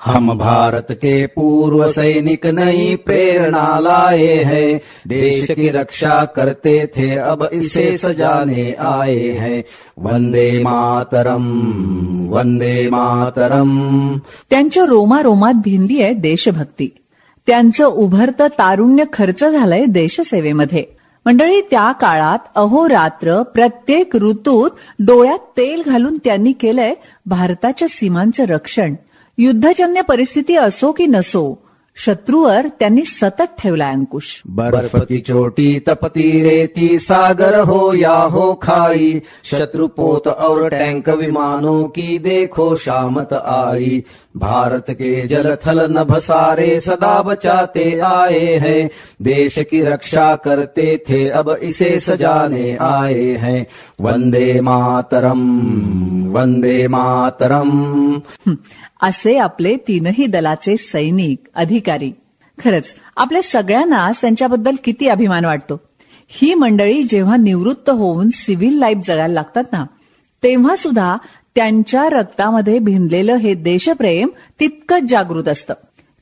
हम भारत के पूर्व सैनिक नई प्रेरणा लाए हैं, देश की रक्षा करते थे अब इसे सजाने आए हैं। वंदे मातरम, वंदे मातरम। त्यांच्या रोमारोमात भिनली आहे देशभक्ती. त्यांचं उभरतं तारुण्य खर्च झालंय देशसेवेमध्ये. मंडळी, त्या काळात अहोरात्र प्रत्येक ऋतूत डोळ्यात तेल घालून त्यांनी केलंय भारताच्या सीमांचं रक्षण. युद्धजन्य परिस्थिती असो की नसो, शत्रूवर त्यांनी सतत ठेवला अंकुश. बर्फ की चोटी तपती रेती, सागर हो या हो खाई, शत्रुपोत और टैंक विमानों की देखो शामत आई। भारत के जल थल नभ सारे सदा बचाते आए हैं, देश की रक्षा करते थे अब इसे सजाने आए हैं। वंदे मातरम, वंदे मातरम। असे आपले तीनही दलाचे सैनिक, अधिकारी. खरंच आपल्या सगळ्यांनाच त्यांच्याबद्दल किती अभिमान वाटतो. ही मंडळी जेव्हा निवृत्त होऊन सिव्हिल लाईफ जगायला लागतात ना, तेव्हा सुद्धा त्यांच्या रक्तामध्ये भिनलेलं हे देशप्रेम तितकंच जागृत असतं.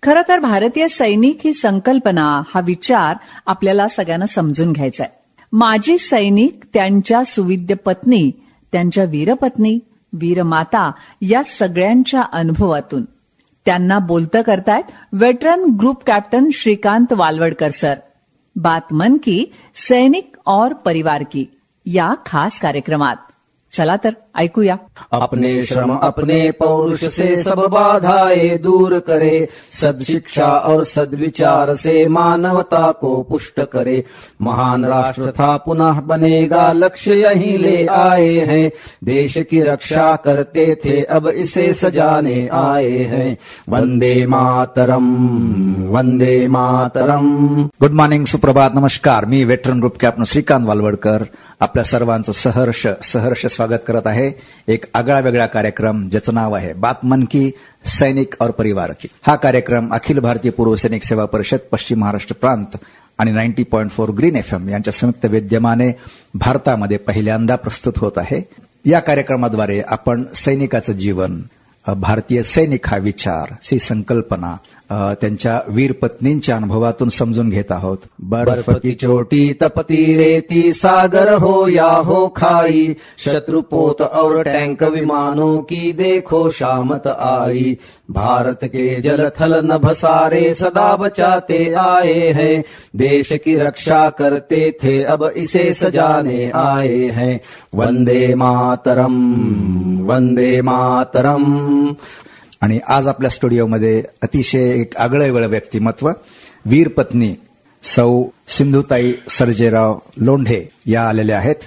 खरं तर भारतीय सैनिक ही संकल्पना, हा विचार आपल्याला सगळ्यांना समजून घ्यायचा आहे. माजी सैनिक, त्यांच्या सुविद्य पत्नी, त्यांच्या वीरपत्नी, वीरमाता या सगळ्यांच्या अनुभवातून. त्यांना बोलतं करतायत veteran group captain Shrikant Walwadkar sir. बात मन की सैनिक और परिवार की या खास कार्यक्रमात. चला तर ऐकूया. अपने श्रम अपने पौरुष से सब बाधाएं दूर करे, सद्शिक्षा और सद्विचार से मानवता को पुष्ट करे। महान राष्ट्र था पुनः बनेगा, लक्ष्य यही ले आए हैं, देश की रक्षा करते थे अब इसे सजाने आए हैं। वंदे मातरम, वंदे मातरम। गुड मॉर्निंग, सुप्रभात, नमस्कार. मी veteran group captain Shrikant Walwadkar आपल्या सर्वांचं सहर्ष स्वागत करत आहे. एक आगळा वेगळा कार्यक्रम ज्याचं नाव आहे बात मन की सैनिक और परिवार की. हा कार्यक्रम अखिल भारतीय पूर्व सैनिक सेवा परिषद पश्चिम महाराष्ट्र प्रांत आणि 90.4 ग्रीन FM यांच्या संयुक्त विद्यमाने भारतामध्ये पहिल्यांदा प्रस्तुत होत आहे. या कार्यक्रमाद्वारे आपण सैनिकाचं जीवन, भारतीय सैनिक हा विचार, ही संकल्पना त्यांच्या वीर पत्नींच्या अनुभवातून समजून घेत आहोत. बर्फ की चोटी तपती रेती, सागर हो या हो खाई, शत्रुपोत और टैंक विमानों की देखो शामत आई। भारत के जल थल नभ सारे सदा बचाते आए हैं, देश की रक्षा करते थे अब इसे सजाने आए हैं। वंदे मातरम, वंदे मातरम। आणि आज आपल्या स्टुडिओमध्ये अतिशय एक आगळं व्यक्तिमत्व, वीर पत्नी सौ सिंधुताई सर्जेराव लोंढे या आलेल्या आहेत.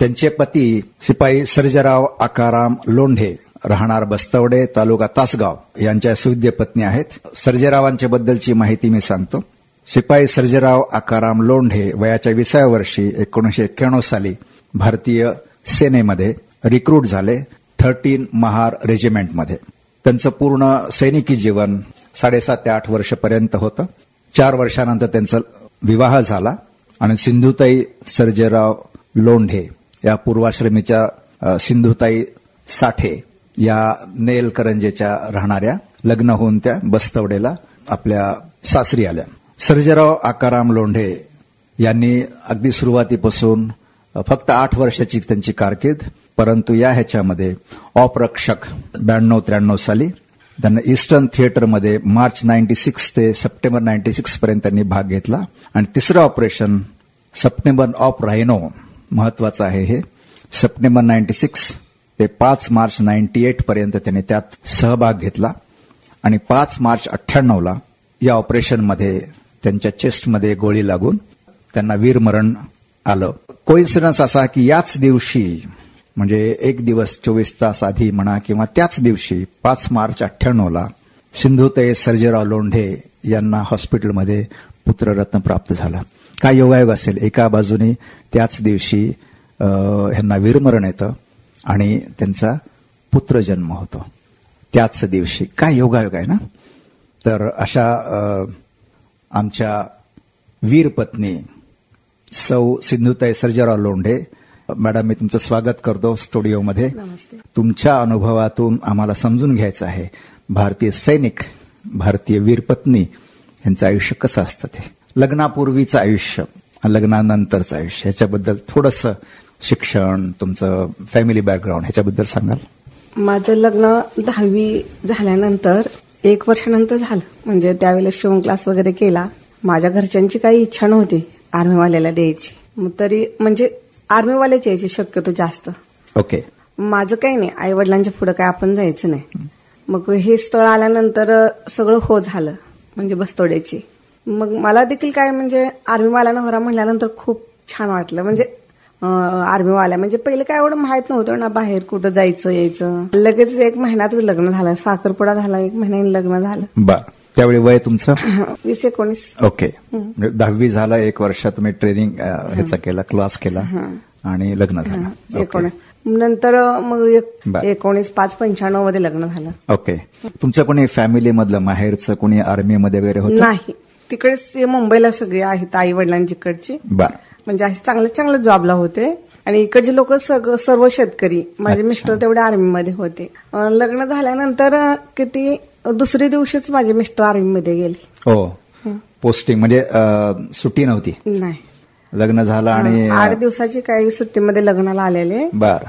त्यांचे पती शिपाई सर्जेराव आकाराम लोंढे, राहणार बस्तवडे, तालुका तासगाव यांच्या सुविद्य पत्नी आहेत. सर्जेरावांच्या बद्दलची माहिती मी सांगतो. शिपाई सर्जेराव आकाराम लोंढे वयाच्या 20व्या वर्षी 1991 साली भारतीय सेनेमध्ये रिक्रूट झाले. 13 महार रेजिमेंटमध्ये. त्यांचं पूर्ण सैनिकी जीवन 7.5 ते 8 वर्षपर्यंत होतं. 4 वर्षानंतर त्यांचा विवाह झाला आणि सिंधुताई सर्जेराव लोंढे या पूर्वाश्रमीच्या सिंधुताई साठे या नेलकरंजेच्या राहणाऱ्या लग्न होऊन त्या बस्तवडेला आपल्या सासरी आल्या. सर्जेराव आकाराम लोंढे यांनी अगदी सुरुवातीपासून फक्त 8 वर्षाची त्यांची कारकीर्द, परंतु या ह्याच्यामध्ये ऑपरक्षक 92-93 साली त्यांना ईस्टर्न थिएटरमध्ये मार्च 96 ते सप्टेंबर 96 पर्यंत त्यांनी भाग घेतला. आणि तिसरं ऑपरेशन सप्टेंबर ऑफ रायनो, महत्वाचं आहे हे, सप्टेंबर 96 ते 5 मार्च 98 पर्यंत त्यांनी त्यात सहभाग घेतला. आणि 5 मार्च 98ला या ऑपरेशनमध्ये त्यांच्या चेस्टमध्ये गोळी लागून त्यांना वीरमरण आलं. कोइन्सिडन्स असा की याच दिवशी, म्हणजे एक दिवस 24 तास आधी म्हणा किंवा त्याच दिवशी 5 मार्च 98ला सिंधुताई सर्जेराव लोंढे यांना हॉस्पिटलमध्ये पुत्ररत्न प्राप्त झाला. काय योगायोग असेल, एका बाजूने त्याच दिवशी ह्यांना वीरमरण येतं आणि त्यांचा पुत्रजन्म होतो त्याच दिवशी. काय योगायोग आहे ना. तर अशा आमच्या वीरपत्नी सौ सिंधुताई सर्जेराव लोंढे, मॅडम मी तुमचं स्वागत करतो स्टुडिओमध्ये. तुमच्या अनुभवातून आम्हाला समजून घ्यायचं आहे भारतीय सैनिक, भारतीय वीरपत्नी यांचं आयुष्य कसं असतं, ते लग्नापूर्वीचं आयुष्य, लग्नानंतरचं आयुष्य, ह्याच्याबद्दल थोडंसं शिक्षण, तुमचं फॅमिली बॅकग्राऊंड ह्याच्याबद्दल सांगाल? माझं लग्न 10वी झाल्यानंतर 1 वर्षानंतर झालं. म्हणजे त्यावेळेला शिवण क्लास वगैरे केला. माझ्या घरच्यांची काही इच्छा नव्हती आर्मीवाल्याला द्यायची, मग तरी म्हणजे आर्मीवाल्याची यायची शक्यतो जास्त. ओके. माझं काही नाही, आई वडिलांच्या पुढे काय आपण जायचं नाही. मग हे स्थळ आल्यानंतर सगळं हो झालं, म्हणजे बस्तोड्याची. मग मला देखील काय म्हणजे आर्मीवाला नवरा म्हणल्यानंतर खूप छान वाटलं. म्हणजे आर्मीवाल्या म्हणजे पहिले काय एवढं माहित नव्हतं ना, बाहेर कुठं जायचं यायचं. लगेच 1 महिन्यातच लग्न झालं, साखरपुडा झाला, 1 महिन्याने लग्न झालं. बर. त्यावेळी वय तुमचं 20-19. ओके. 10वी झालं, 1 वर्ष तुम्ही ट्रेनिंग ह्याचा केला, क्लास केला आणि लग्न झालं. 19 नंतर मग 19/5/95 मध्ये लग्न झालं. ओके. तुमचं कोणी फॅमिली मधलं माहेरचं कोणी आर्मीमध्ये वगैरे होतं? नाही, तिकडेच मुंबईला सगळे आहेत आई वडिलांच्याकडची. बर. म्हणजे असे चांगले चांगले जॉबला होते आणि इकडचे लोक सर्व शेतकरी. माझे मिस्टर तेवढे आर्मीमध्ये होते. लग्न झाल्यानंतर किती दुसऱ्या दिवशीच माझे मिस्टर आर्मीमध्ये गेले. हो. पोस्टिंग म्हणजे सुट्टी नव्हती? नाही, लग्न झालं आणि 8 दिवसाची काही सुट्टीमध्ये लग्नाला आलेले. बर.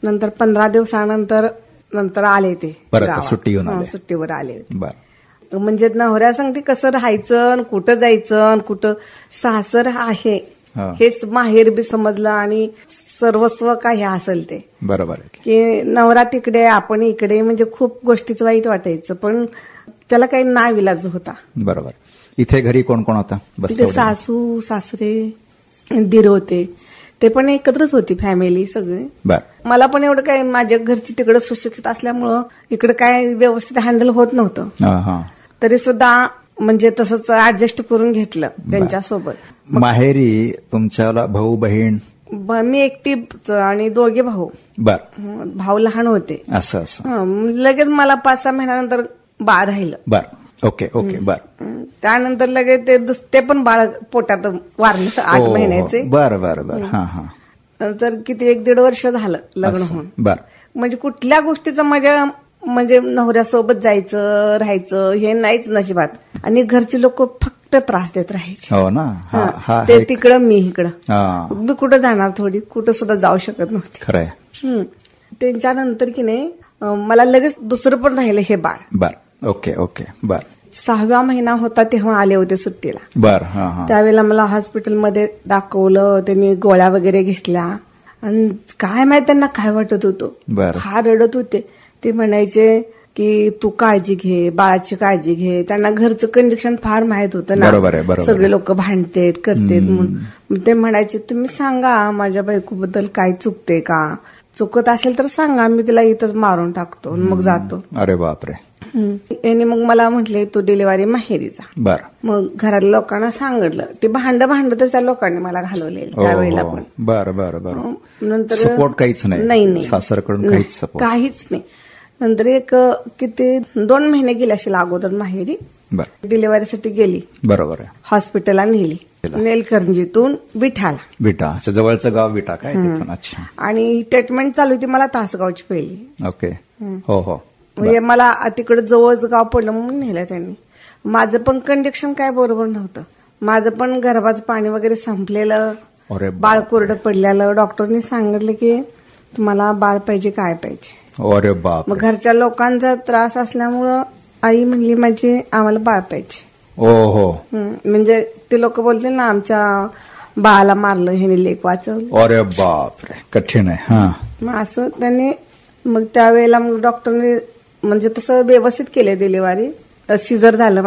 नंतर 15 दिवसानंतर आले ते परत सुट्टी घेऊन आले. सुट्टीवर आले. बर. म्हणजे नवऱ्या सांगते कसं राहायचं, कुठं जायचं, कुठं सासर आहे हेच माहेर बी समजलं आणि सर्वस्व काय असेल ते. बरोबर. की नवरा तिकडे आपण इकडे, म्हणजे खूप गोष्टीच वाईट वाटायचं, पण त्याला काही नाविलाज होता. बरोबर. इथे घरी कोण कोण होता? तिथे सासू सासरे दीर होते, ते पण एकत्रच होती फॅमिली सगळी. बर. मला पण एवढं काय, माझ्या घरची तिकडे सुशिक्षित असल्यामुळं इकडे काय व्यवस्थित हँडल होत नव्हतं. तरी सुद्धा म्हणजे तसंच ऍडजस्ट करून घेतलं त्यांच्यासोबत. माहेरी तुमच्याला भाऊ बहीण? मी एकटीच आणि 2 भाऊ. बर. भाऊ लहान होते. असं लगेच मला 5-6 महिन्यानंतर बाळ राहिलं. बर. ओके. बर. त्यानंतर लगेच ते पण बाळ पोटात वारलं 8 महिन्याचे. बर. नंतर किती 1-1.5 वर्ष झालं लग्न होऊन. बर. म्हणजे कुठल्या गोष्टीचं माझ्या म्हणजे नवऱ्यासोबत जायचं राहायचं हे नाहीच नशिबात. आणि घरचे लोक फक्त त्रास देत राहायचे. हो ना. ते तिकडं मी इकडं. मी कुठं जाणार, थोडी कुठं सुद्धा जाऊ शकत नव्हते. खरंय. त्यांच्यानंतर की नाही मला लगेच दुसरं पण राहिलं हे बाळ. बर. ओके. बर. 6वा महिना होता तेव्हा आले होते सुट्टीला. बर. त्यावेळेला मला हॉस्पिटलमध्ये दाखवलं, त्यांनी गोळ्या वगैरे घेतल्या आणि काय माहित त्यांना काय वाटत होतं. फार रडत होते. ते म्हणायचे की तू काळजी घे, बाळाची काळजी घे. त्यांना घरचं कंडिशन फार माहित होतं ना, सगळे लोक भांडतेत करतेत म्हणून. ते म्हणायचे तुम्ही सांगा माझ्या बायकोबद्दल काय चुकते का, चुकत असेल तर सांगा, मी तिला इथंच मारून टाकतो मग जातो. अरे बापरे. यांनी मग मला म्हटले तू डिलिव्हरी माहेरी जा. बर. मग घरातल्या लोकांना सांगितलं. ते भांडतच त्या लोकांनी मला घालवले त्यावेळेला पण. बर. नंतर सपोर्ट काहीच नाही सासरकडून, काहीच नाही. नंतर किती 2 महिने गेले असेल अगोदर माहेरी. डिलिव्हरीसाठी गेली. बरोबर आहे. हॉस्पिटलला नेली. नेलकरंजीतून विठाला. जवळचं गाव विठा काय. अच्छा. आणि ट्रीटमेंट चालू होती मला तासगावची पहिली. ओके. हो. म्हणजे मला तिकडे जवळच गाव पडलं म्हणून नेलं त्यांनी. माझं पण कंडिशन काय बरोबर नव्हतं. माझं पण गर्भाचं पाणी वगैरे संपलेलं, बाळ कोरडं पडलेलं. डॉक्टरनी सांगितलं की तुम्हाला बाळ पाहिजे काय पाहिजे. अरे बाप. मग घरच्या लोकांचा त्रास असल्यामुळं आई म्हणली माझी आम्हाला बाळ पाहिजे. म्हणजे ते लोक बोलते ना आमच्या बाळाला मारलं ह्याने लेक वाचवलं. अरे बापरे, कठीण आहे. मग असं त्यांनी मग त्यावेळेला मग डॉक्टरने म्हणजे तसं व्यवस्थित केलं डिलिव्हरी. सिझर झालं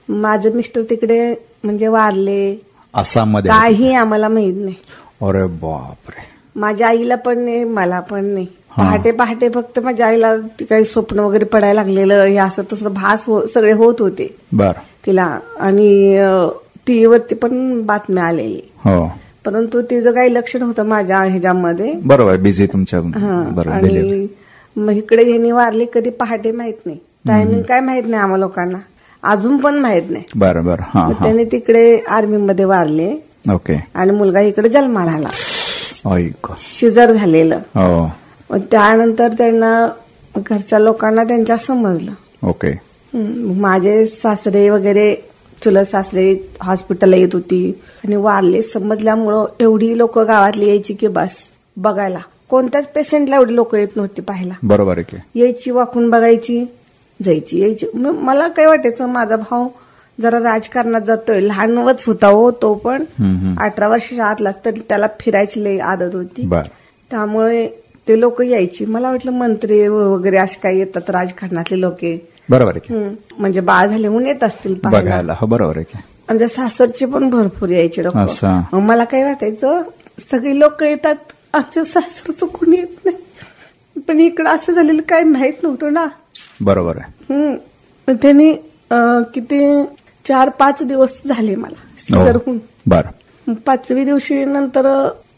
माझं मिस्टर तिकडे म्हणजे वारले आसाममध्ये, काही आम्हाला माहित नाही. अरे बापरे. माझ्या आईला पण नाही मला पण नाही. पहाटे फक्त माझ्या आईला काही स्वप्न वगैरे पडायला लागलेलं हे असं तसं भास सगळे होत होते तिला. आणि टीव्हीवरती पण बातम्या आलेली. परंतु तिचं काही लक्ष नव्हतं माझ्या ह्याच्यामध्ये. बरोबर, बिझी तुमच्या. आणि मग इकडे यांनी वारले कधी पहाटे माहित नाही. टायमिंग काय माहित नाही आम्हा लोकांना, अजून पण माहित नाही. बरोबर. त्यांनी तिकडे आर्मीमध्ये वारले. ओके. आणि मुलगा इकडे जन्माला आला, सिझर झालेलं. त्यानंतर त्यांना घरच्या लोकांना त्यांच्या समजलं. ओके. माझे सासरे वगैरे चुलत सासरे हॉस्पिटलला येत होती आणि वारले समजल्यामुळं एवढी लोक गावातली यायची की बस बघायला. कोणत्याच पेशंटला एवढी लोक येत नव्हती पाहायला. बरोबर आहे की. यायची, वाकून बघायची, जायची, यायची. मला काय वाटायचं माझा भाऊ जरा राजकारणात जातोय, लहानच होता हो तो पण, 18 वर्षाच्या आतलाच, तर त्याला फिरायची लई आदत होती. त्यामुळे ते लोक यायची. मला वाटलं मंत्री वगैरे असे काही येतात राजकारणातले लोक. बरोबर आहे. म्हणजे बाळ झाले म्हणून येत असतील बघायला. हो बरोबर आहे. म्हणजे सासरचे पण भरपूर यायचे लोक. मला काय वाटायचं सगळी लोक येतात, आमच्या सासरचं कोणी येत नाही. पण इकडं असं झालेलं काय माहित नव्हतं ना. बरोबर आहे. त्यांनी किती 4-5 दिवस झाले मला सिझर होऊन. बरं. 5व्या दिवशी नंतर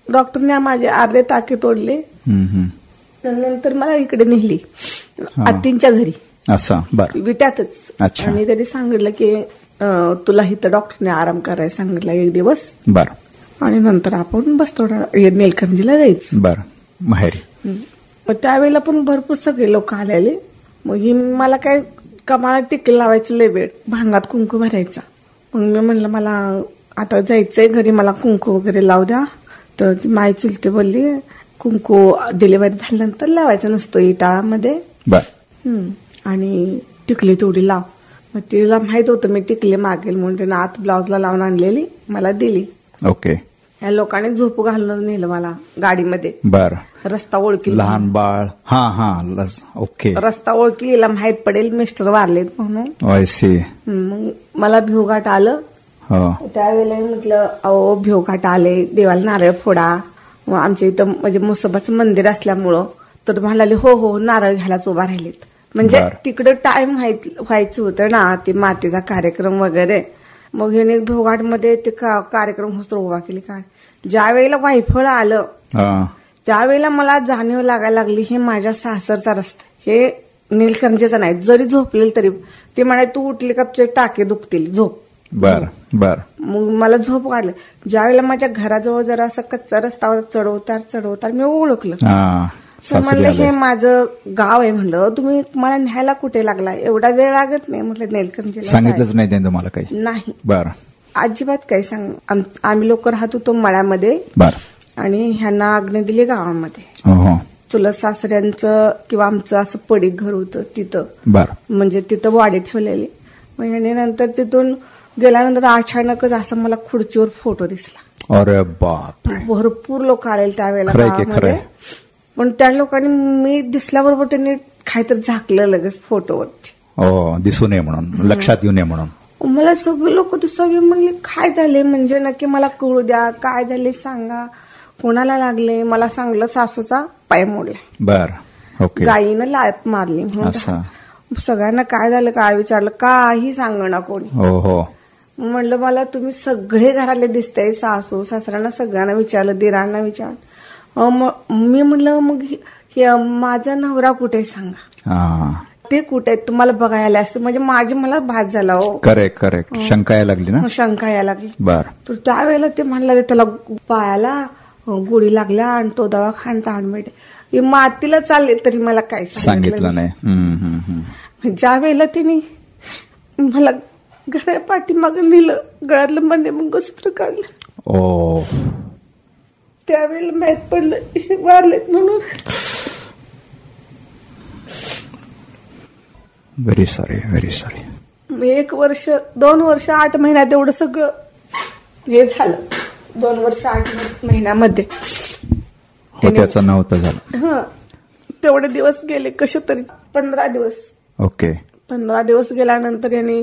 डॉक्टरने माझे अर्धे टाके तोडले. नंतर मला इकडे नेली आत्तींच्या घरी. असं. बरं. विट्यातच. आणि त्यांनी सांगितलं की तुला इथं डॉक्टरने आराम करायला सांगितलं 1 दिवस. बरं. आणि नंतर आपण बस्तोडा नीलकंठीला जायचं. बरं. माहेरी. त्यावेळेला पण भरपूर सगळे लोक आलेले. मग ही मला काय कमाला टिकल लावायचं लय वेळ, भांगात कुंकू भरायचा. मग मी म्हणलं मला आता जायचंय घरी, मला कुंकू वगैरे लावू द्या. तर ती माई चुलते बोलली कुंकू डिलिव्हरी झाल्यानंतर लावायचं नसतो इटाळामध्ये. आणि टिकली तेवढी लाव. मग तिला माहित होतं मी टिकली मागेल म्हणून तिने आत ब्लाउजला लावून आणलेली मला दिली. ओके. या लोकांनी झोपू घालून नेलं मला गाडीमध्ये. बर. रस्ता ओळखी, लहान बाळ. ओके. रस्ता ओळखीला माहित पडेल मिस्टर वारलेत म्हणून. मग मला भिवघाट आलं. त्यावेळेला म्हटलं अहो भिवघाट आले, देवाला नारळ फोडा. आमच्या इथं म्हणजे मुसोबाचं मंदिर असल्यामुळं तर म्हणाले हो नारळ घ्यायलाच उभा राहिलेत. म्हणजे तिकडं टाइम व्हायचं होतं ना ते मातेचा कार्यक्रम वगैरे. मग हे भिवघाट मध्ये ते कार्यक्रम होतो उभा केली. काय ज्या वेळेला वायफळ आलं त्यावेळेला मला जाणीव लागायला लागली हे माझ्या सासरचा रस्ता, हे नीलकंठीचा नाही. जरी झोपलेल तरी ते म्हणाले तू उठली का तुझे टाके दुखतील, झोप. बर. मग मला झोप काढलं. ज्या वेळेला माझ्या घराजवळ जरा असा कच्चा रस्ता चढवतार मी ओळखलं. म्हणलं हे माझं गाव आहे. म्हणलं तुम्ही मला न्यायला कुठे लागला, एवढा वेळ लागत नाही. म्हटलं नीलकंठीला सांगितलंच नाही त्यांनी तुम्हाला काही? नाही. बरं. अजिबात काही सांग. आम्ही लोक राहत होतो मळ्यामध्ये. आणि ह्यांना आज्ञा दिली गावामध्ये. चुलत सासऱ्यांचं किंवा आमचं असं पडीक घर होतं तिथं. म्हणजे तिथं वाडी ठेवलेली. मग ह्याने नंतर तिथून गेल्यानंतर अचानकच असं मला खुर्चीवर फोटो दिसला. अरे बाप. भरपूर लोक आले त्यावेळेला गावामध्ये. पण त्या लोकांनी मी दिसल्याबरोबर त्यांनी काहीतरी झाकलं लगेच फोटोवरती. दिसू नये म्हणून, लक्षात येऊ नये म्हणून. मला सगळे लोक दिसावे म्हणले काय झाले, म्हणजे नक्की मला कळू द्या काय झाले सांगा, कोणाला लागले. मला सांगलं सासूचा पाय मोडला. बर. ओके. गायीनं लात मारली. सगळ्यांना काय झालं काय विचारलं, काही सांगणं कोणी. म्हणलं मला तुम्ही सगळे घरातले दिसताय, सासू सासऱ्यांना सगळ्यांना विचारलं, दिरांना विचारलं. मी म्हणलं मग माझा नवरा कुठे सांगा, ते कुठे तुम्हाला बघायला असतं. म्हणजे मला भात झाला. हो करेक्ट. शंका यायला लागली ना. शंका यायला लागली. बर. तर त्यावेळेला ते म्हणले त्याला पायाला गोळी लागल्या आणि तो दवाखान्यात ऍडमिट. मातीला चालले तरी मला काय सांगितलं नाही. ज्या वेळेला तिने मला घरा पाठीमाग नेलं, गळ्यातलं मने मंगळसूत्र काढलं. त्यावेळेला माहित पडलं वारलेत म्हणून. Very sorry. 1 वर्ष 2 वर्ष 8 महिन्यात एवढं सगळं हे झालं. 2 वर्ष 8 महिन्यामध्ये त्याचं नव्हतं झालं. तेवढे दिवस गेले कसे तरी 15 दिवस. ओके. 15 दिवस गेल्यानंतर यांनी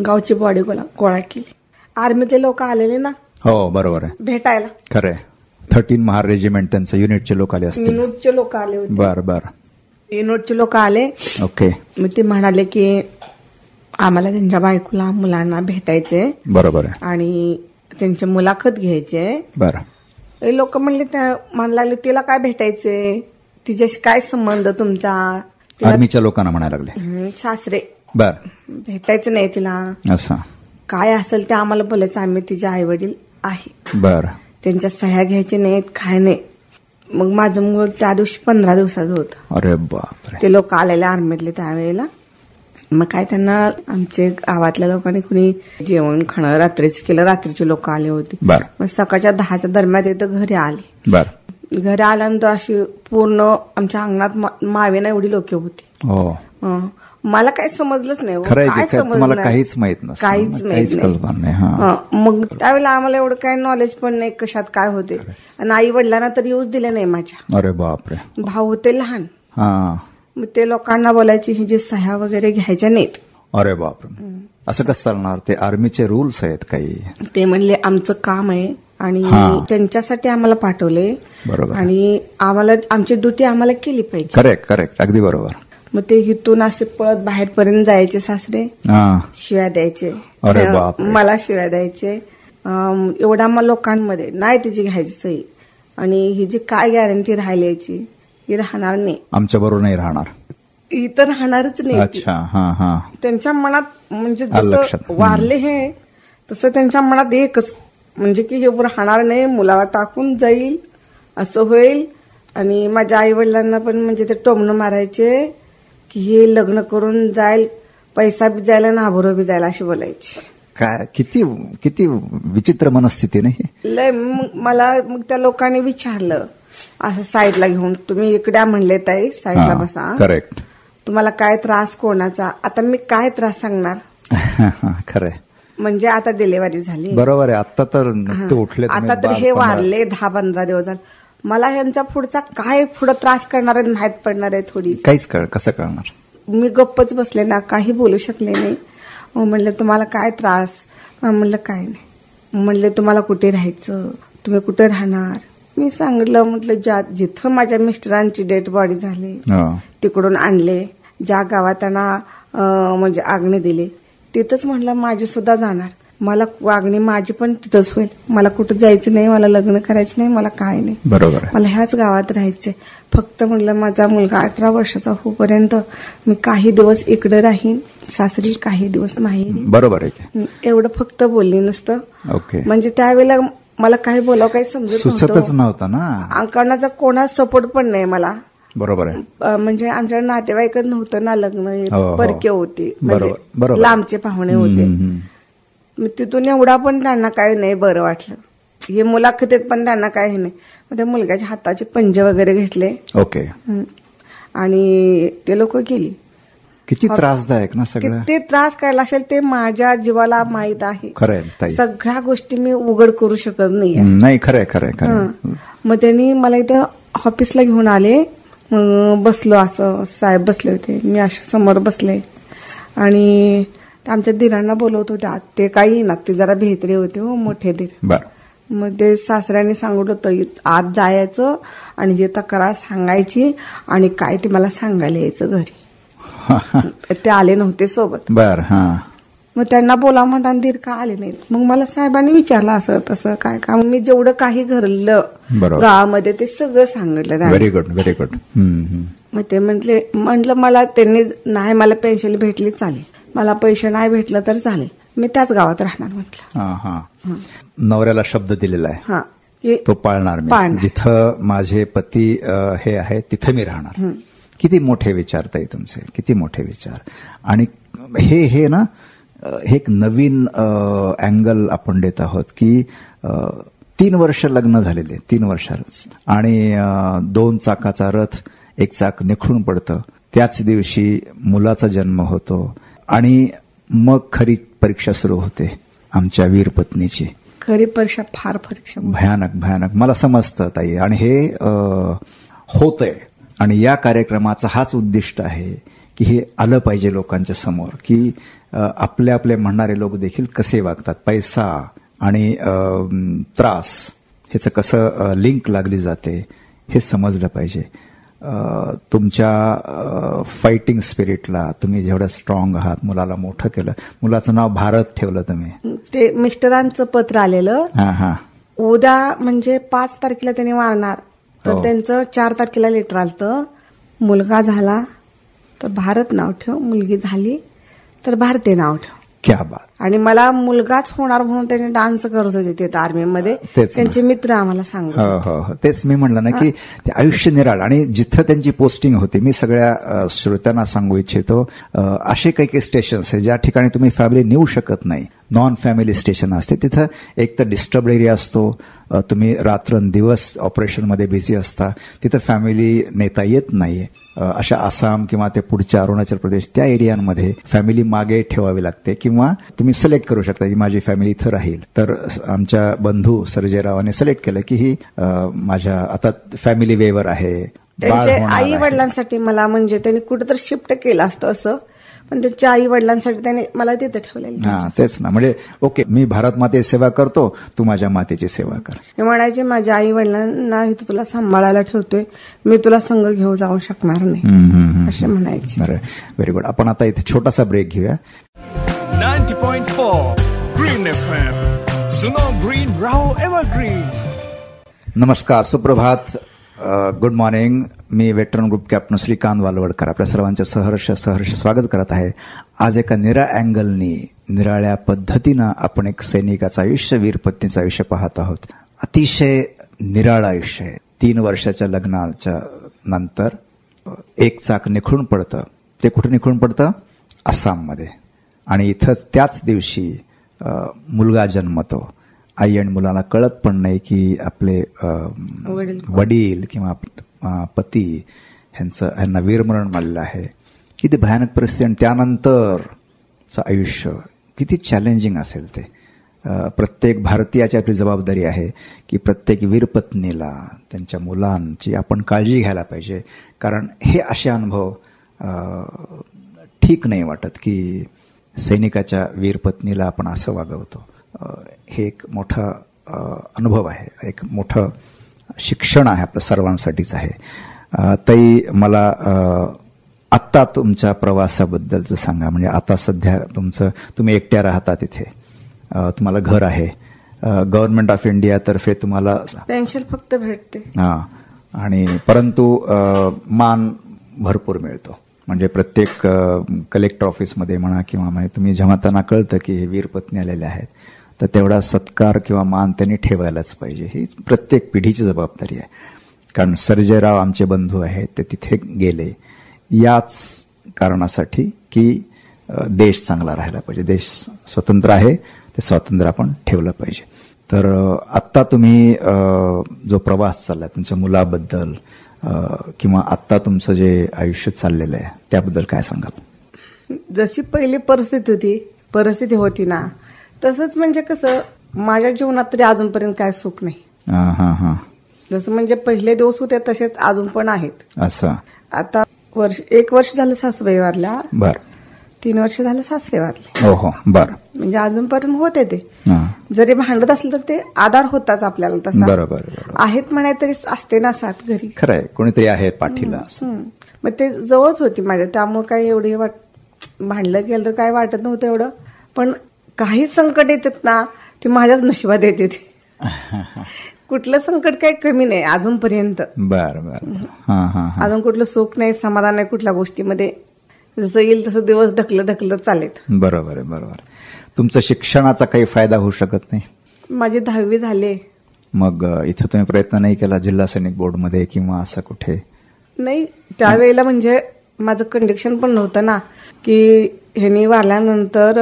गावची बॉडी गोळा केली. आर्मीचे लोक आलेले ना. हो बरोबर आहे. भेटायला. खरंय. 13 महार रेजिमेंट त्यांचं युनिटचे लोक आले असतील. युनिटचे लोक आले होते. बर. युनिटचे लोक आले. ओके. मग ते म्हणाले की आम्हाला त्यांच्या बायकोला मुलांना भेटायचे. बरोबर आहे. आणि त्यांची मुलाखत घ्यायचे. बरं. हे लोक म्हणले म्हणायला लागले तिला काय भेटायचे, तिच्याशी काय संबंध तुमचा. आर्मीच्या लोकांना म्हणायला लागले. सासरे. बर. भेटायचं नाही तिला. असं काय असेल ते आम्हाला बोलायचं, आम्ही तिचे आई वडील आहे. बर. त्यांच्या सह्या घ्यायच्या नाहीत काय नाही. मग माझं मूल त्या दिवशी 15 दिवसाचं होतं. अरे बापरे. ते लोक आलेले आर्मीतले त्यावेळेला. मग काय त्यांना आमचे गावातल्या लोकांनी कुणी जेवण खाणं रात्रीच केलं. रात्रीचे लोक आले होते. मग सकाळच्या 10च्या दरम्यान तिथं घरी आले. घरी आल्यानंतर अशी पूर्ण आमच्या अंगणात मावेना एवढी लोक होती. मला काही समजलंच नाही. काय समजलं काहीच माहित नसतं. काहीच माहित नाही. मग त्यावेळेला आम्हाला एवढं काही नॉलेज पण नाही कशात काय होते. आणि आई वडिलांना तर येऊच दिले नाही माझ्या. अरे बापरे. भाऊ होते लहान. मग ते लोकांना बोलायची ही जे सह्या वगैरे घ्यायच्या नाहीत. अरे बापरे. असं कसं चालणार. ते आर्मीचे रूल्स आहेत काही. ते म्हणले आमचं काम आहे आणि त्यांच्यासाठी आम्हाला पाठवले. बरोबर. आणि आम्हाला आमची ड्युटी आम्हाला केली पाहिजे. करेक्ट अगदी बरोबर. मग ते इथून असे पळत बाहेरपर्यंत जायचे सासरे. शिव्या द्यायचे. मला शिव्या द्यायचे. एवढ्या लोकांमध्ये नाही तिची घ्यायची सही. आणि ही जी काय गॅरंटी राहिल्याची ही राहणार नाही. आमच्या बरोबर नाही राहणार. ही तर राहणारच नाही. अच्छा. त्यांच्या मनात म्हणजे जसं वारले हे तसं त्यांच्या मनात एकच म्हणजे की हे राहणार नाही. मुलाला टाकून जाईल असं होईल. आणि माझ्या आई वडिलांना पण म्हणजे ते टोमणं मारायचे की हे लग्न करून जाईल, पैसा बी जायला ना आभरो बी जायला अशी बोलायची. काय किती विचित्र मनस्थिती नाही लय. मग त्या लोकांनी विचारलं असं साईडला घेऊन, तुम्ही इकडे म्हणले ताई साईडला बसा. करेक्ट. तुम्हाला काय त्रास कोणाचा. आता मी काय त्रास सांगणार. खरंय. म्हणजे आता डिलिव्हरी झाली. बरोबर आहे. आता तर उठले. आता तर हे वारले 10-15 दिवस झाले. मला ह्यांचा पुढचा काय पुढे त्रास करणार आहे माहित पडणार आहे थोडी. काहीच कसं कळणार. मी गप्पच बसले ना, काही बोलू शकले नाही. म्हणलं तुम्हाला काय त्रास. म्हणलं काय नाही. म्हणले तुम्हाला कुठे राहायचं, तुम्ही कुठे राहणार. मी सांगितलं म्हटलं जिथं माझ्या मिस्टरांची डेड बॉडी झाली तिकडून आणले, ज्या गावात त्यांना म्हणजे आग्ने दिले तिथंच म्हटलं माझी सुद्धा जाणार. मला वागणी माझी पण तिथंच होईल. मला कुठं जायचं नाही, मला लग्न करायचं नाही, मला काय नाही. बरोबर. मला ह्याच गावात राहायचंय. फक्त म्हटलं माझा मुलगा 18 वर्षाचा होईपर्यंत मी काही दिवस इकडे राहीन, सासरी काही दिवस माहेरी. बरोबर आहे. एवढं फक्त बोलली नसतं. ओके. म्हणजे त्यावेळेला मला काही बोलावं काही सुचतच नव्हतं ना. अंकणाचा कोणाच सपोर्ट पण नाही मला. बरोबर आहे. म्हणजे आमच्या नातेवाईकच नव्हतं ना. लग्न परके होते, म्हणजे लांबचे पाहुणे होते. तिथून एवढा पण त्यांना काही नाही बरं वाटलं. हे मुलाखतीत पण त्यांना काही नाही. मग त्या मुलग्याच्या हाताचे पंजे वगैरे घेतले. ओके. आणि ते लोक गेली. किती त्रासदायक ना सगळं. ते त्रास करायला असेल ते माझ्या जीवाला माहित आहे. खरंय. सगळ्या गोष्टी मी उघड करू शकत नाही. नाही खरंय. मग त्यांनी मला इथं ऑफिसला घेऊन आले. बसलो असं साहेब बसले होते, मी असे समोर बसले. आणि आमच्या दिरांना बोलवत होत्या. ते काही ना ते जरा भेतरे होते हो, मोठे दीर. मग ते सासऱ्याने सांगितलं होतं आत जायचं आणि जे तक्रार सांगायची आणि काय ते मला सांगायला यायचं घरी. ते आले नव्हते सोबत. मग त्यांना बोला म्हणता दीर का आले नाहीत. मग मला साहेबांनी विचारलं असं तसं काय का. मी जेवढं काही घडलं गावामध्ये ते सगळं सांगितलं. Very good. मग ते म्हटलं मला त्यांनी नाही मला पेन्शन भेटली चालेल, मला पैसे नाही भेटलं तर चालेल, मी त्याच गावात राहणार म्हटलं. नवऱ्याला शब्द दिलेला आहे तो पाळणार मी. जिथं माझे पती हे आहे तिथं मी राहणार. किती मोठे विचार ताई तुमचे, किती मोठे विचार. आणि हे ना हे एक नवीन अँगल आपण देत आहोत की 3 वर्ष लग्न झालेले, 3 वर्षाच, आणि 2 चाकाचा रथ, 1 चाक निखळून पडतं. त्याच दिवशी मुलाचा जन्म होतो आणि मग खरी परीक्षा सुरू होते आमच्या वीर पत्नीची. खरी परीक्षा फार परीक्षा भयानक. मला समजतं ताई. आणि हे होतंय. आणि या कार्यक्रमाचा हाच उद्दिष्ट आहे की हे आलं पाहिजे लोकांच्या समोर की आपले म्हणणारे लोक देखील कसे वागतात. पैसा आणि त्रास ह्याचं कसं लिंक लागली जाते हे समजलं पाहिजे. तुमच्या फायटिंग स्पिरिटला तुम्ही जेवढं स्ट्रॉंग आहात, मुलाला मोठं केलं, मुलाचं नाव भारत ठेवलं तुम्ही. ते मिस्टरांचं पत्र आलेलं. उद्या म्हणजे 5 तारखेला त्यांनी वारणार, तर त्यांचं 4 तारखेला लेटर आलतं. मुलगा झाला तर भारत नाव ठेव, मुलगी झाली तर भारतीय नाव ठेव. क्या बात. आणि मला मुलगाच होणार म्हणून त्यांनी डान्स करत होते तिथे आर्मीमध्ये. त्यांचे मित्र आम्हाला सांगत. हो, तेच मी म्हणलं ना की ते आयुष्य निराळ. आणि जिथं त्यांची पोस्टिंग होती, मी सगळ्या श्रोत्यांना सांगू इच्छितो, असे काही काही स्टेशन्स आहे ज्या ठिकाणी तुम्ही फॅमिली नेऊ शकत नाही, नॉन फॅमिली स्टेशन असते. तिथं एक तर डिस्टर्ब एरिया असतो, तुम्ही रात्रंदिवस ऑपरेशनमध्ये बिझी असता, तिथं फॅमिली नेता येत नाहीये. अशा आसाम किंवा ते पुढच्या अरुणाचल प्रदेश त्या एरियांमध्ये फॅमिली मागे ठेवावी लागते, किंवा तुम्ही सिलेक्ट करू शकता की माझी फॅमिली इथं राहील. तर आमच्या बंधू सर्जेरावाने सिलेक्ट केलं की ही माझ्या आता फॅमिली वेवर आहे. त्यांच्या आई वडिलांसाठी मला म्हणजे त्यांनी कुठेतरी शिफ्ट केलं असतं असं, पण त्यांच्या आई वडिलांसाठी त्यांनी मला तिथे ठेवलेलं. तेच ना, म्हणजे ओके, मी भारत मातेची सेवा करतो, तू माझ्या मातेची सेवा कर. मी म्हणायचे माझ्या आई वडिलांना इथं तुला सांभाळायला ठेवतोय, मी तुला संघ घेऊन जाऊ शकणार नाही असे म्हणायचे. Very good. आपण आता इथे छोटासा ब्रेक घेऊया. 90.4 ग्रीन FM, सुनो ग्रीन राहो एव्हरग्रीन. नमस्कार, सुप्रभात, गुड मॉर्निंग. मी veteran group captain Shrikant Walwadkar आपल्या सर्वांचं सहर्ष स्वागत करत आहे. आज एका निराळ्या अँगलनी, निराळ्या पद्धतीनं आपण एक सैनिकाचं आयुष्य, वीरपत्नीचं आयुष्य पाहत आहोत. अतिशय निराळं आयुष्य आहे. 3 वर्षाच्या लग्नाच्या नंतर एक चाक निखळून पडतं. ते कुठे निखळून पडतं? आसाममध्ये. आणि इथंच त्याच दिवशी मुलगा जन्मतो. आई आणि मुलाला कळत पण नाही की आपले वडील किंवा पती ह्यांना वीरमरण आलेलं आहे. किती भयानक परिस्थिती. आणि त्यानंतरचं आयुष्य किती चॅलेंजिंग असेल ते. प्रत्येक भारतीयाची आपली जबाबदारी आहे की प्रत्येक वीरपत्नीला, त्यांच्या मुलांची आपण काळजी घ्यायला पाहिजे. कारण हे असे अनुभव ठीक नाही वाटत की सैनिकाच्या वीरपत्नीला आपण असं वागवतो. हे एक मोठा अनुभव आहे, एक मोठं शिक्षण आहे, आपल्या सर्वांसाठीच आहे. ताई, मला आत्ता तुमच्या प्रवासाबद्दलचं सांगा. म्हणजे आता सध्या तुम्ही एकट्या राहता तिथे, तुम्हाला घर आहे, गव्हर्नमेंट ऑफ इंडिया तर्फे तुम्हाला पेन्शन फक्त भेटते. आणि परंतु मान भरपूर मिळतो. म्हणजे प्रत्येक कलेक्टर ऑफिसमध्ये म्हणा किंवा म्हणजे तुम्ही जेव्हा त्यांना कळतं की हे वीरपत्नी आलेले आहेत, तर तेवढा सत्कार किंवा मान त्यांनी ठेवायलाच पाहिजे. ही प्रत्येक पिढीची जबाबदारी आहे. कारण सर्जेराव आमचे बंधू आहेत, ते तिथे गेले याच कारणासाठी की देश चांगला राहायला पाहिजे. देश स्वतंत्र आहे, ते स्वातंत्र्य आपण ठेवलं पाहिजे. तर आत्ता तुम्ही जो प्रवास चाललाय तुमच्या मुलाबद्दल किंवा आत्ता तुमचं जे आयुष्य चाललेलं आहे त्याबद्दल काय सांगाल? जशी पहिली परिस्थिती होती ना, तसंच म्हणजे कसं माझ्या जीवनात तरी अजूनपर्यंत काय सुख नाही. जसं म्हणजे पहिले दिवस होते तसेच अजून पण आहेत. असं आता 1 वर्ष झालं सासूबाई वारल्या. बर. 3 वर्ष झालं सासरे वारले. हो, बर. म्हणजे अजूनपर्यंत होते ते. जरी भांडत असलं तर ते आधार होताच आपल्याला. तसा बरोबर आहेत म्हणाय तरी असते ना साथ घरी. खरंय, कोणीतरी आहे पाठीला. मग ते जवळच होती माझ्या, त्यामुळे काही एवढे भांडलं गेलं तर काय वाटत नव्हतं एवढं. पण काही संकट येतात ना, ते माझ्याच नशिबात येते. कुठलं संकट काही कमी नाही अजूनपर्यंत. अजून कुठलं सुख नाही, समाधान नाही कुठल्या गोष्टीमध्ये. जसं येईल तसं दिवस ढकलत चालेत. बरोबर. तुमचं शिक्षणाचा काही फायदा होऊ शकत नाही? माझी 10वी झाले. मग इथं तुम्ही प्रयत्न नाही केला जिल्हा सैनिक बोर्डमध्ये किंवा असं कुठे? नाही, त्यावेळेला म्हणजे माझं कंडिशन पण नव्हतं ना की ह्यांनी वारल्यानंतर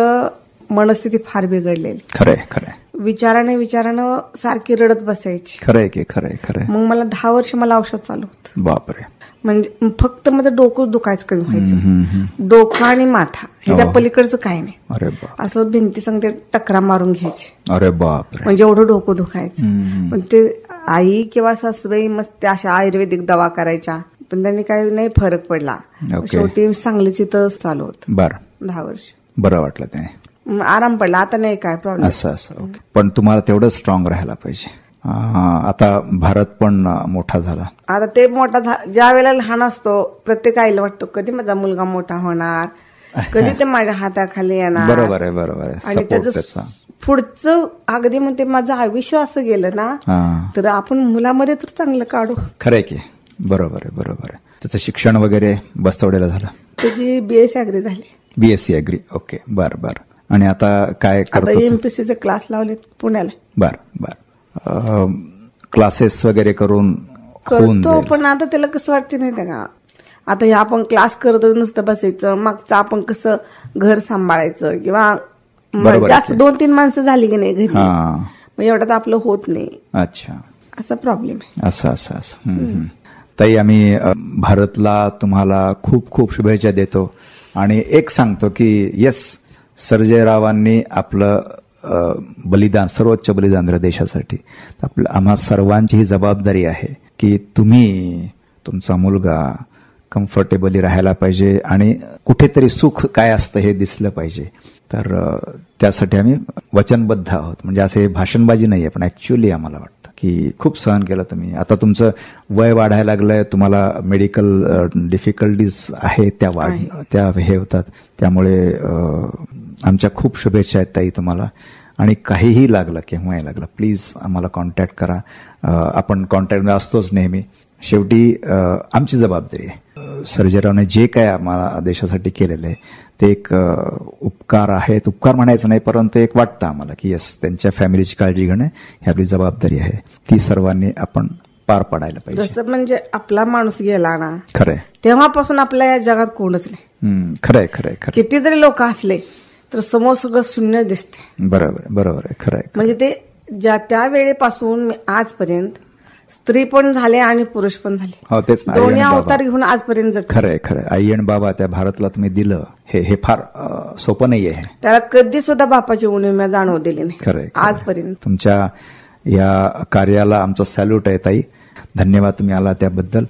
मनस्थिती फार बिघडलेली. खरंय. विचारानं सारखी रडत बसायची. खरंय. मग मला 10 वर्ष मला औषध चालू होतं. बापरे. म्हणजे फक्त माझं डोकं दुखायचं कमी व्हायचं. डोकं आणि माथा ह्याच्या पलीकडचं काही नाही. अरे असं भिंती सांगते टकरा मारून घ्यायची. अरे बापरे. म्हणजे एवढं डोकं दुखायचं. पण ते आई किंवा सासूबाई मस्त अशा आयुर्वेदिक दवा करायच्या, पण त्यांनी काही नाही फरक पडला. शेवटी सांगलीच इथं चालू होतं. बरं. 10 वर्ष. बरं वाटलं ते, आराम पडला. आता नाही काय प्रॉब्लेम. असं. ओके. पण तुम्हाला तेवढं स्ट्रॉंग राहायला पाहिजे. आता भारत पण मोठा झाला. आता ते मोठा ज्या वेळेला लहान असतो प्रत्येक आईला वाटतो कधी माझा मुलगा मोठा होणार, कधी ते माझ्या हाताखाली येणार. बरोबर आहे. आणि त्याचं पुढचं अगदी म्हणते माझं आयुष्य असं गेलं ना, तर आपण मुलामध्ये तर चांगलं काढू. खरंय की. बरोबर आहे. त्याचं शिक्षण वगैरे बस्तवडेला झालं? त्याची BSc ऍग्री झाली. BSc agri. ओके. बरं. आणि आता काय आता करतो? एमपीसीचे क्लास लावले पुण्याला. बर. क्लासेस वगैरे करून होऊन करतो, जाईल. पण आता त्याला कसं वाटते माहिती का, आता हे आपण क्लास करतो नुसतं बसायचं, मागचं आपण कसं घर सांभाळायचं किंवा बरोबर जास्त आहे. 2-3 माणसं झाली की नाही घरी, हा. मग एवढं तर आपलं होत नाही. अच्छा. असा प्रॉब्लेम आहे. असं. ताई, आम्ही भारतला तुम्हाला खूप खूप शुभेच्छा देतो आणि एक सांगतो की येस, सर्जेरावांनी आपलं बलिदान, सर्वोच्च बलिदान दिलं देशासाठी. आम्हा सर्वांची ही जबाबदारी आहे की तुम्ही, तुमचा मुलगा कम्फर्टेबली राहायला पाहिजे आणि कुठेतरी सुख काय असतं हे दिसलं पाहिजे. तर त्यासाठी आम्ही वचनबद्ध आहोत. म्हणजे असे भाषणबाजी नाहीये, पण ऍक्च्युअली आम्हाला वाटतं की खूप सहन केलं तुम्ही. आता तुमचं वय वाढायला लागलंय, तुम्हाला मेडिकल डिफिकल्टीज आहे त्या हे होतात. त्यामुळे आमच्या खूप शुभेच्छा आहेत ताई तुम्हाला. आणि काहीही लागलं, केव्हाही लागलं, प्लीज आम्हाला कॉन्टॅक्ट करा. आपण कॉन्टॅक्टमध्ये असतोच नेहमी. शेवटी आमची जबाबदारी आहे. सर्जेरावने जे काय आम्हाला देशासाठी केलेलं आहे ते एक उपकार आहेत. उपकार म्हणायचं नाही, परंतु एक वाटतं आम्हाला की येस, त्यांच्या फॅमिलीची काळजी घेणं ही आपली जबाबदारी आहे. ती सर्वांनी आपण पार पाडायला पाहिजे. जसं म्हणजे आपला माणूस गेला ना, खरंय, तेव्हापासून आपल्या या जगात कोणच नाही. खरंय. किती जरी लोक असले तर समोर सगळं शून्य दिसते. बरोबर आहे. खरंय. म्हणजे ते त्या वेळेपासून आजपर्यंत स्त्री पण झाले आणि पुरुष पण झाले. हो, तेच ना. दोन्ही अवतार घेऊन आजपर्यंत जगले. खरंय. आई आणि बाबा त्या भारतला तुम्ही दिलं, हे फार सोपं नाहीये. त्याला कधी सुद्धा बापाची उणीव जाणवू दिली नाही खरंय. आजपर्यंत. तुमच्या या कार्याला आमचा सॅल्यूट आहे ताई. धन्यवाद तुम्ही आला त्याबद्दल.